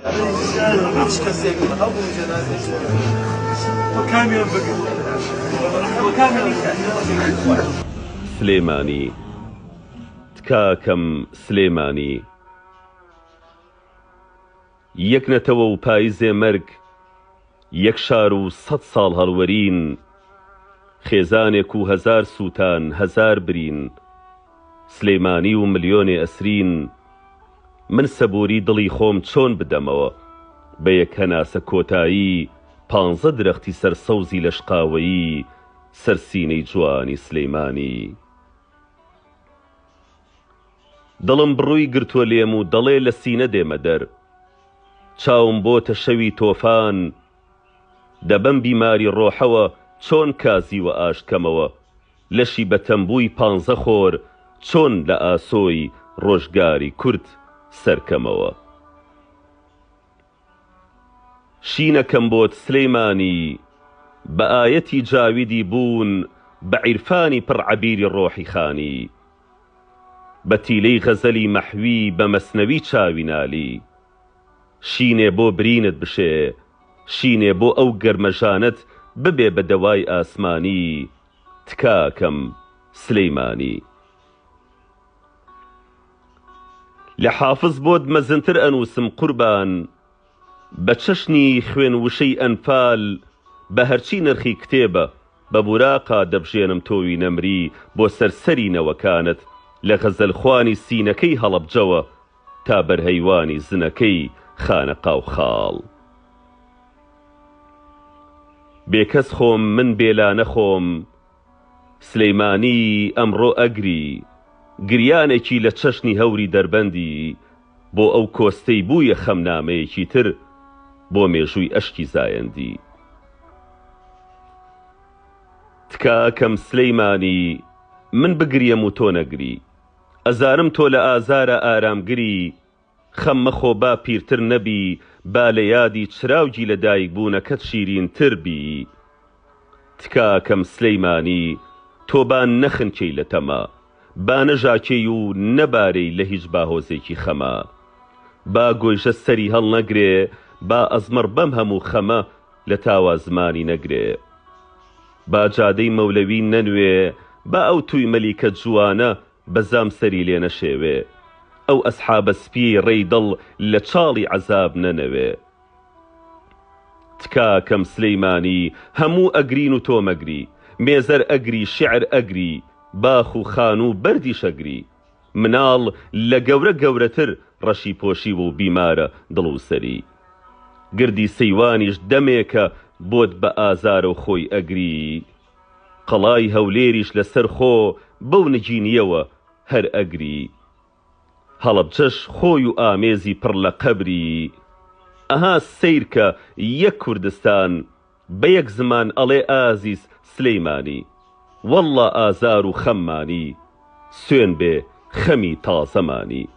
هیچ کەسێک هەبوو جەنازەی وەکامیان بگرن سلێمانی تکاکەم سلێمانی یەک نەتەوە و پاییزێ مەرگ یەک شار و 100 ساڵ هەڵوەرین خێزانێک و 1000 سووتان 1000 برین سلێمانی و ملیۆنێ ئەسرین من سەبووری دڵی خۆم چۆن بدەمەوە بە یەک هەناسە کۆتایی 15 درەختی سەرسەوزی لە شقاوەیی سەرسینەی جوانی سلەیمانی دڵم بڕووی گرتووە لێم و دەڵێ لە سینە دێمە دەر چاوم بۆتە شەوی تۆفان دەبەم بیماری ڕۆحەوە چۆن کازیوە ئاشکەمەوە لەشی بە تەمبووی 15 خۆر چۆن لە ئاسۆی ڕۆژگاری کورد سەرکەمەوە شینەکەم بۆت سلەیمانی بە ئایەتی جاویدی بوون بە عیرفانی پڕ عەبیری ڕۆحی خانی بە تیلەی غەزەلی مەحوی بە مەسنەوی چاوی نالی شینێ بۆ برینت بشێ شینێ بۆ ئەو گەرمەژانت ببێ بە دەوای ئاسمانی تکاکەم سلەیمانی لە حافظ بۆت مەزنتر ئەنووسم قوربان بە چەشنی خوێن وشەی ئەنفال بە هەرچی نرخی کتێبە بە بوراقا دەبژێنم تۆوی نەمری بۆ سەرسەری نەوەکانت لە غەزەلخوانی سینەکەی هەڵەبجەوە تا بەرهەیوانی زنەکەی خانەقا و خاڵ بێکەس خۆم من بێلانە خۆم سلەیمانی ئەمڕۆ ئەگری گریانێکی لە چەشنی هەوری دەربەندی بۆ ئەو کۆستەی بوویە خەمنامەیەکی تر بۆ مێژووی ئەشکی زایەندی تکاکەم سلەیمانی من بگریم و تۆ نەگری ئەزانم تۆ لە ئازارە ئارامگری خەم مەخۆ با پیرتر نەبی با لە یادی چراوگی لە دایک بوونەکەت شیرینتر بی تکاکەم سلەیمانی تۆ با نەخنکەی لە تەما با نەژاکەی و نەبارەی لە هیچ باهۆزێکی خەما با گۆیژە سەری هەڵ نەگرێ با ئەزمەڕ بەم هەموو خەمە لە تاوا زمانی نەگرێ با جادەی مەولەوی نەنوێ با ئەو توی مەلیکە جوانە بەزام سەری لێ نەشێوێ ئەو ئەسحابە سپی ڕێی دڵ لە چاڵی عەزاب نەنەوێ تکاکەم سلەیمانی هەموو ئەگرین و تۆ مەگری مێزەر ئەگری شیعر ئەگری باخ و خان و بەردیش ئەگری مناڵ لە گەورە گەورەتر ڕەشی پۆشیوە و بیمارە دڵ و سەری گردی سەیوانیش دەمێکە بۆت بە ئازارە و خۆی ئەگری قەڵای هەولێریش لەسەر خۆ بەو نگینیەوە هەر ئەگری هەڵەبجەش خۆی و ئامێزی پڕ لە قەبری ئەها سەیرکە یەک کوردستان بە یەک زمان ئەڵێ ئازیز سلەیمانی وەڵڵا ئازار و خەممانی سوێن بێ خەمی تازەمانی